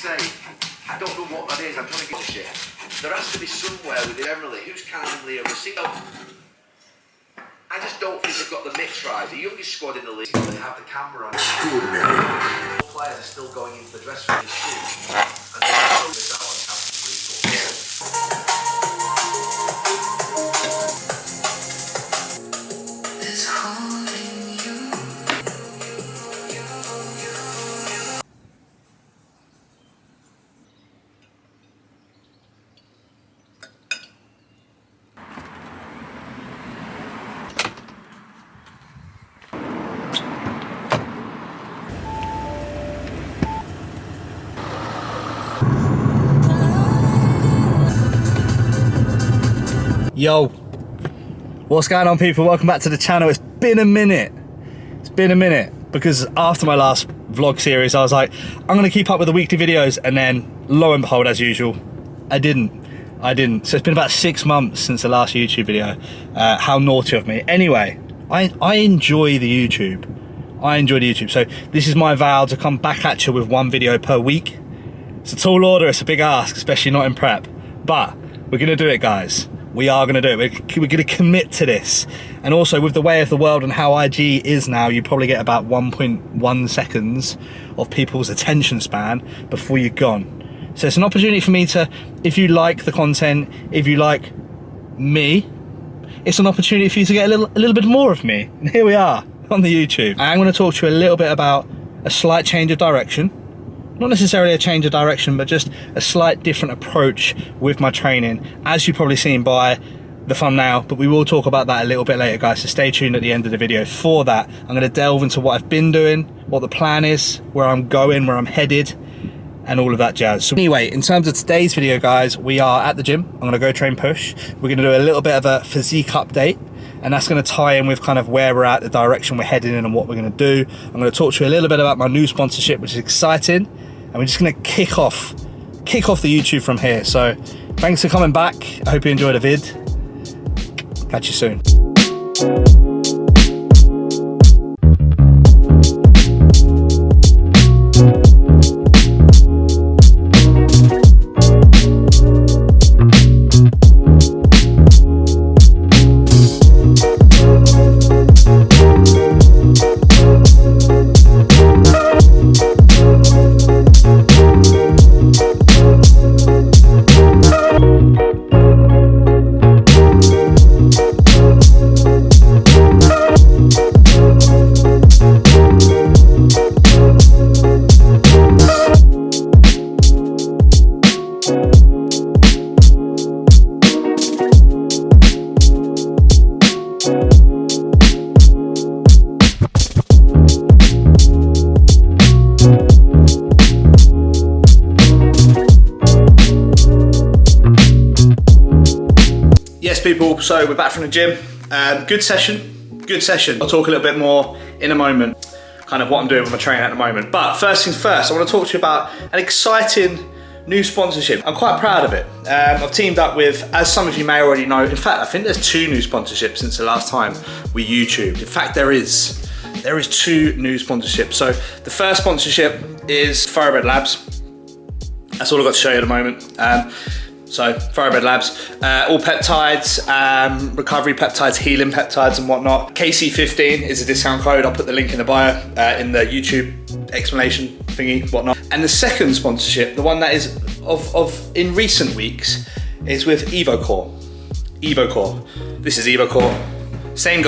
say, I don't know what that is, I'm trying to get shit. There has to be somewhere with it generally, who's kindly a receipt. I just don't think they've got the mix right. The youngest squad in the league, they have the camera on. Extraordinary. Players are still going into the dressing room too. And they're still this out on Champions League. Yo, what's going on, people? Welcome back to the channel. It's been a minute because after my last vlog series I was like, I'm gonna keep up with the weekly videos, and then lo and behold, as usual, I didn't. So it's been about 6 months since the last YouTube video. How naughty of me. Anyway, I enjoy the YouTube. So this is my vow to come back at you with 1 video per week. It's a tall order, it's a big ask, especially not in prep, but we're gonna do it, guys. We are going to do it. We're going to commit to this. And also, with the way of the world and how IG is now, you probably get about 1.1 seconds of people's attention span before you're gone. So it's an opportunity for me to, if you like the content, if you like me, it's an opportunity for you to get a little bit more of me. And here we are on the YouTube. I'm going to talk to you a little bit about a slight change of direction. Not necessarily a change of direction, but just a slight different approach with my training, as you've probably seen by the thumbnail, but we will talk about that a little bit later, guys, so stay tuned at the end of the video for that. I'm going to delve into what I've been doing, what the plan is, where I'm going, where I'm headed, and all of that jazz. So anyway, in terms of today's video, guys, we are at the gym. I'm going to go train push. We're going to do a little bit of a physique update, and that's going to tie in with kind of where we're at, the direction we're heading in, and what we're going to do. I'm going to talk to you a little bit about my new sponsorship, which is exciting. And we're just gonna kick off the YouTube from here. So thanks for coming back. I hope you enjoyed the vid. Catch you soon. People, so we're back from the gym. Good session. I'll talk a little bit more in a moment, kind of what I'm doing with my training at the moment. But first things first, I want to talk to you about an exciting new sponsorship. I'm quite proud of it. I've teamed up with, as some of you may already know, in fact, I think there's 2 new sponsorships since the last time we YouTubed. In fact, there is 2 new sponsorships. So the first sponsorship is Thoroughbred Labs. That's all I've got to show you at the moment. So Thoroughbred Labs, all peptides, recovery peptides, healing peptides and whatnot. KC15 is a discount code. I'll put the link in the bio, in the YouTube explanation thingy, whatnot. And the second sponsorship, the one that is of in recent weeks, is with EvoCore. This is EvoCore. Same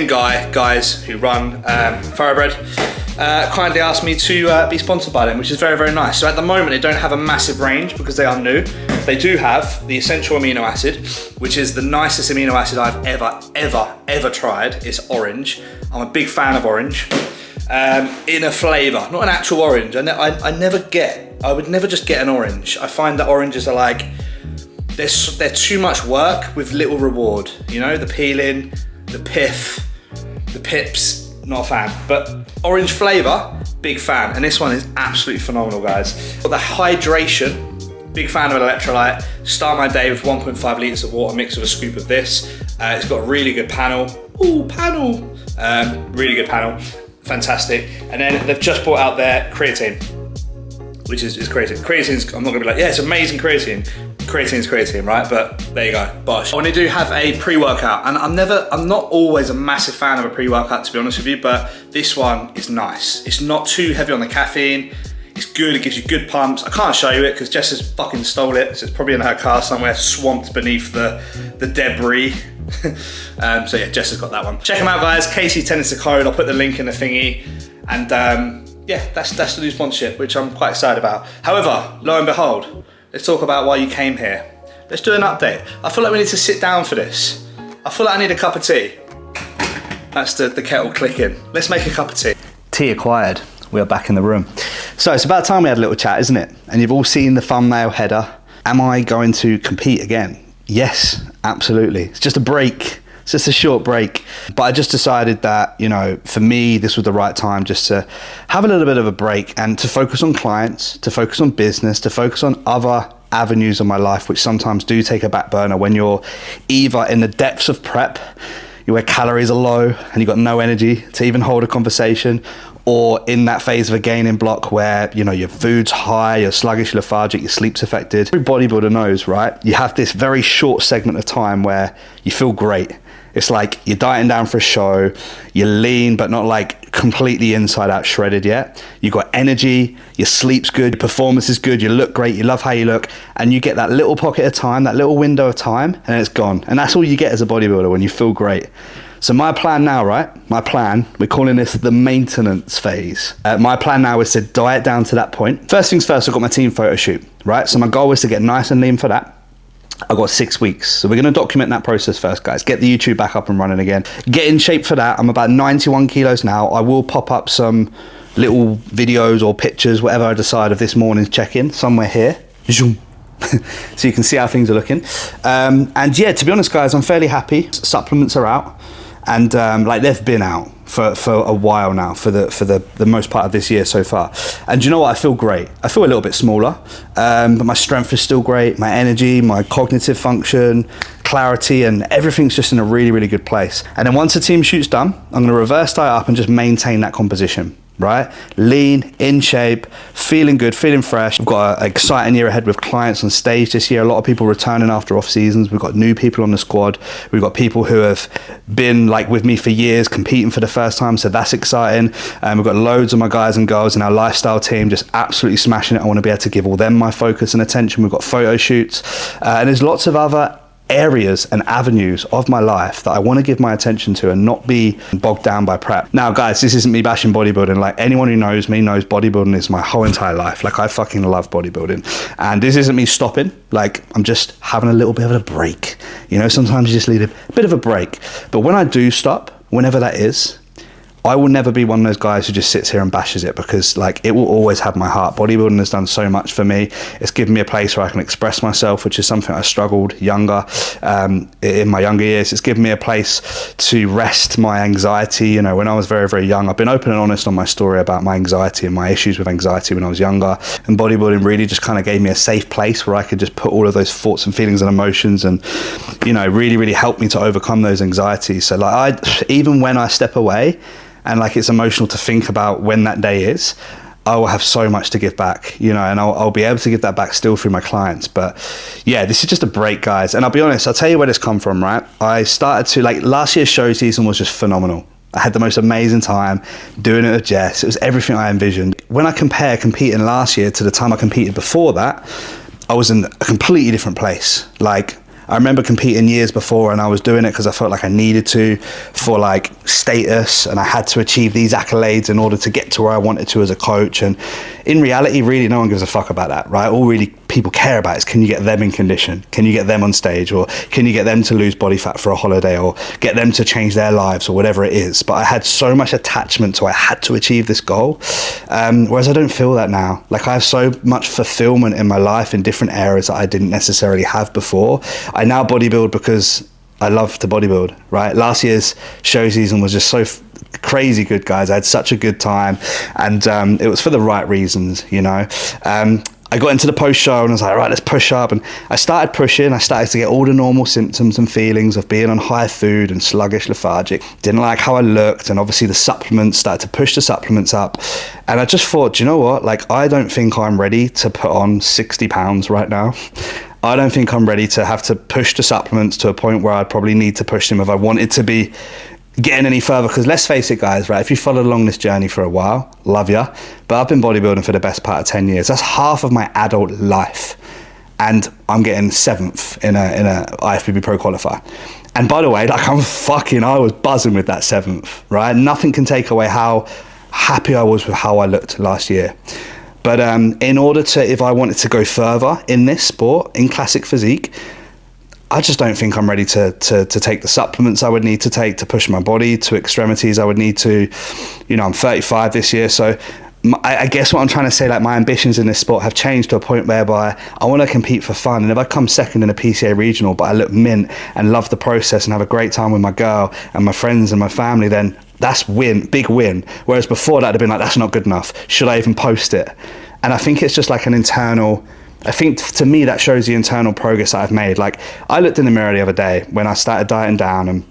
guys who run Thoroughbred. Kindly asked me to be sponsored by them, which is very, very nice. So at the moment, they don't have a massive range because they are new. They do have the essential amino acid, which is the nicest amino acid I've ever tried. It's orange. I'm a big fan of orange. In a flavor, not an actual orange. I would never just get an orange. I find that oranges are like, they're too much work with little reward. You know, the peeling, the pith, the pips, not a fan. But orange flavor, big fan. And this one is absolutely phenomenal, guys. Got the hydration, big fan of electrolyte. Start my day with 1.5 litres of water mixed with a scoop of this. It's got a really good panel. Ooh, panel. Really good panel, fantastic. And then they've just brought out their creatine. which is creatine. Creatine's, I'm not gonna be like, yeah, it's amazing creatine. Creatine's creatine, right? But there you go, bosh. When I do have a pre-workout, and I'm not always a massive fan of a pre-workout, to be honest with you, but this one is nice. It's not too heavy on the caffeine. It's good, it gives you good pumps. I can't show you it because Jess has fucking stole it, so it's probably in her car somewhere, swamped beneath the debris. So yeah, Jess has got that one. Check them out, guys. KC10 is the code. I'll put the link in the thingy. And yeah, that's the new sponsorship, which I'm quite excited about. However, lo and behold, let's talk about why you came here. Let's do an update. I feel like we need to sit down for this. I feel like I need a cup of tea. That's the kettle clicking. Let's make a cup of tea. Tea acquired. We are back in the room. So it's about time we had a little chat, isn't it? And you've all seen the thumbnail header. Am I going to compete again? Yes, absolutely. It's just a break. It's just a short break. But I just decided that, you know, for me, this was the right time just to have a little bit of a break and to focus on clients, to focus on business, to focus on other avenues of my life, which sometimes do take a back burner when you're either in the depths of prep, where calories are low and you've got no energy to even hold a conversation, or in that phase of a gaining block where, you know, your food's high, you're sluggish, lethargic, your sleep's affected. Every bodybuilder knows, right? You have this very short segment of time where you feel great. It's like you're dieting down for a show, you're lean, but not like completely inside out shredded yet. You've got energy, your sleep's good, your performance is good, you look great, you love how you look, and you get that little pocket of time, that little window of time, and it's gone. And that's all you get as a bodybuilder when you feel great. So my plan now, right? My plan, we're calling this the maintenance phase. My plan now is to diet down to that point. First things first, I've got my team photo shoot, right? So my goal is to get nice and lean for that. I've got 6 weeks. So we're gonna document that process first, guys. Get the YouTube back up and running again. Get in shape for that. I'm about 91 kilos now. I will pop up some little videos or pictures, whatever I decide, of this morning's check-in somewhere here. So you can see how things are looking. And yeah, to be honest, guys, I'm fairly happy. Supplements are out. And like they've been out for a while now, for the most part of this year so far. And you know what? I feel great. I feel a little bit smaller, but my strength is still great. My energy, my cognitive function, clarity, and everything's just in a really, really good place. And then once the team shoot's done, I'm going to reverse diet up and just maintain that composition. Right? Lean, in shape, feeling good, feeling fresh. We've got an exciting year ahead with clients on stage this year. A lot of people returning after off seasons. We've got new people on the squad. We've got people who have been like with me for years, competing for the first time. So that's exciting. We've got loads of my guys and girls in our lifestyle team just absolutely smashing it. I want to be able to give all them my focus and attention. We've got photo shoots, and there's lots of other areas and avenues of my life that I want to give my attention to and not be bogged down by prep. Now, guys, this isn't me bashing bodybuilding. Like, anyone who knows me knows bodybuilding is my whole entire life. Like, I fucking love bodybuilding. And this isn't me stopping. Like, I'm just having a little bit of a break. You know, sometimes you just need a bit of a break. But when I do stop, whenever that is, I will never be one of those guys who just sits here and bashes it, because like it will always have my heart. Bodybuilding has done so much for me. It's given me a place where I can express myself, which is something I struggled in my younger years. It's given me a place to rest my anxiety. You know, when I was very, very young, I've been open and honest on my story about my anxiety and my issues with anxiety when I was younger. And bodybuilding really just kind of gave me a safe place where I could just put all of those thoughts and feelings and emotions and, you know, really, really help me to overcome those anxieties. So like even when I step away, and like it's emotional to think about when that day is, I will have so much to give back, you know, and I'll be able to give that back still through my clients. But yeah, this is just a break, guys. And I'll be honest, I'll tell you where this come from, right? I started to, like, last year's show season was just phenomenal. I had the most amazing time doing it with Jess. It was everything I envisioned. When I compare competing last year to the time I competed before that, I was in a completely different place. Like, I remember competing years before and I was doing it because I felt like I needed to, for like status, and I had to achieve these accolades in order to get to where I wanted to as a coach. And in reality, really no one gives a fuck about that, right? All really people care about is, can you get them in condition? Can you get them on stage? Or can you get them to lose body fat for a holiday, or get them to change their lives, or whatever it is? But I had so much attachment to, I had to achieve this goal. Whereas I don't feel that now. Like, I have so much fulfillment in my life in different areas that I didn't necessarily have before. I now bodybuild because I love to bodybuild, right? Last year's show season was just so crazy good, guys. I had such a good time, and it was for the right reasons, you know. I got into the post show and I was like, right, let's push up. And I started pushing. I started to get all the normal symptoms and feelings of being on high food and sluggish, lethargic. Didn't like how I looked. And obviously the supplements, started to push the supplements up. And I just thought, do you know what? Like, I don't think I'm ready to put on 60 pounds right now. I don't think I'm ready to have to push the supplements to a point where I'd probably need to push them if I wanted to be getting any further. Because let's face it, guys, right, if you followed along this journey for a while, love ya, but I've been bodybuilding for the best part of 10 years. That's half of my adult life, and I'm getting 7th in a IFBB Pro qualifier. And by the way, like, I was buzzing with that 7th, right? Nothing can take away how happy I was with how I looked last year. But in order to, if I wanted to go further in this sport, in classic physique, I just don't think I'm ready to take the supplements I would need to take to push my body to extremities I would need to. You know, I'm 35 this year, so I guess what I'm trying to say, like, my ambitions in this sport have changed to a point whereby I want to compete for fun. And if I come second in a PCA regional, but I look mint and love the process and have a great time with my girl and my friends and my family, then that's big win. Whereas before, that'd have been like, that's not good enough. Should I even post it? And I think it's just like an internal, I think to me that shows the internal progress that I've made. Like, I looked in the mirror the other day when I started dieting down, and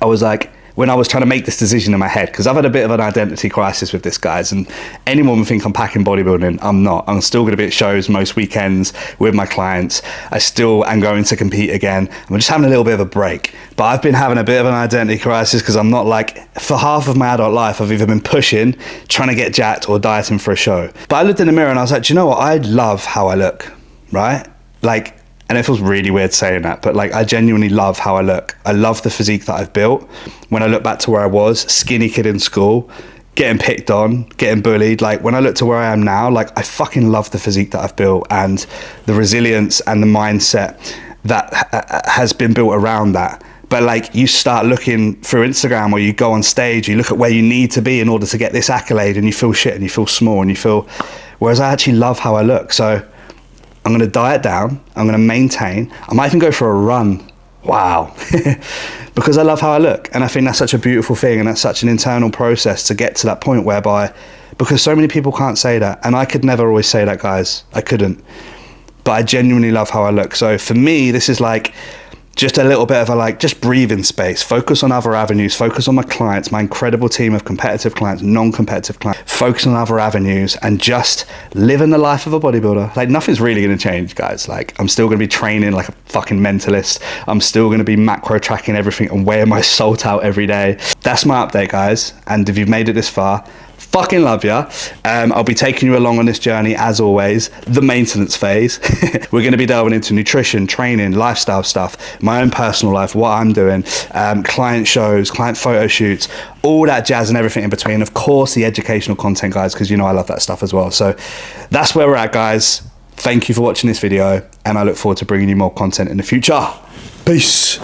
I was like, when I was trying to make this decision in my head, because I've had a bit of an identity crisis with this, guys, and anyone would think I'm packing bodybuilding. I'm not. I'm still going to be at shows most weekends with my clients. I still am going to compete again. I'm just having a little bit of a break, but I've been having a bit of an identity crisis because I'm not, like, for half of my adult life I've either been pushing, trying to get jacked, or dieting for a show. But I looked in the mirror and I was like, do you know what? I love how I look, right? Like, and it feels really weird saying that, but, like, I genuinely love how I look. I love the physique that I've built. When I look back to where I was, skinny kid in school, getting picked on, getting bullied, like, when I look to where I am now, like, I fucking love the physique that I've built and the resilience and the mindset that has been built around that. But, like, you start looking through Instagram, or you go on stage, you look at where you need to be in order to get this accolade, and you feel shit and you feel small and you feel, whereas I actually love how I look. So I'm going to diet down. I'm going to maintain. I might even go for a run. Wow. Because I love how I look. And I think that's such a beautiful thing. And that's such an internal process to get to that point whereby, because so many people can't say that. And I could never always say that, guys. I couldn't. But I genuinely love how I look. So for me, this is like just a little bit of a, like, just breathing space, focus on other avenues, focus on my clients, my incredible team of competitive clients, non-competitive clients, focus on other avenues, and just living the life of a bodybuilder. Like, nothing's really going to change, guys. Like, I'm still going to be training like a fucking mentalist. I'm still going to be macro tracking everything and weighing my salt out every day. That's my update, guys. And if you've made it this far, fucking love ya. I'll be taking you along on this journey, as always, the maintenance phase. We're going to be delving into nutrition, training, lifestyle stuff, my own personal life, what I'm doing, client shows, client photo shoots, all that jazz and everything in between. Of course, the educational content, guys, because you know I love that stuff as well. So that's where we're at, guys. Thank you for watching this video, and I look forward to bringing you more content in the future. Peace.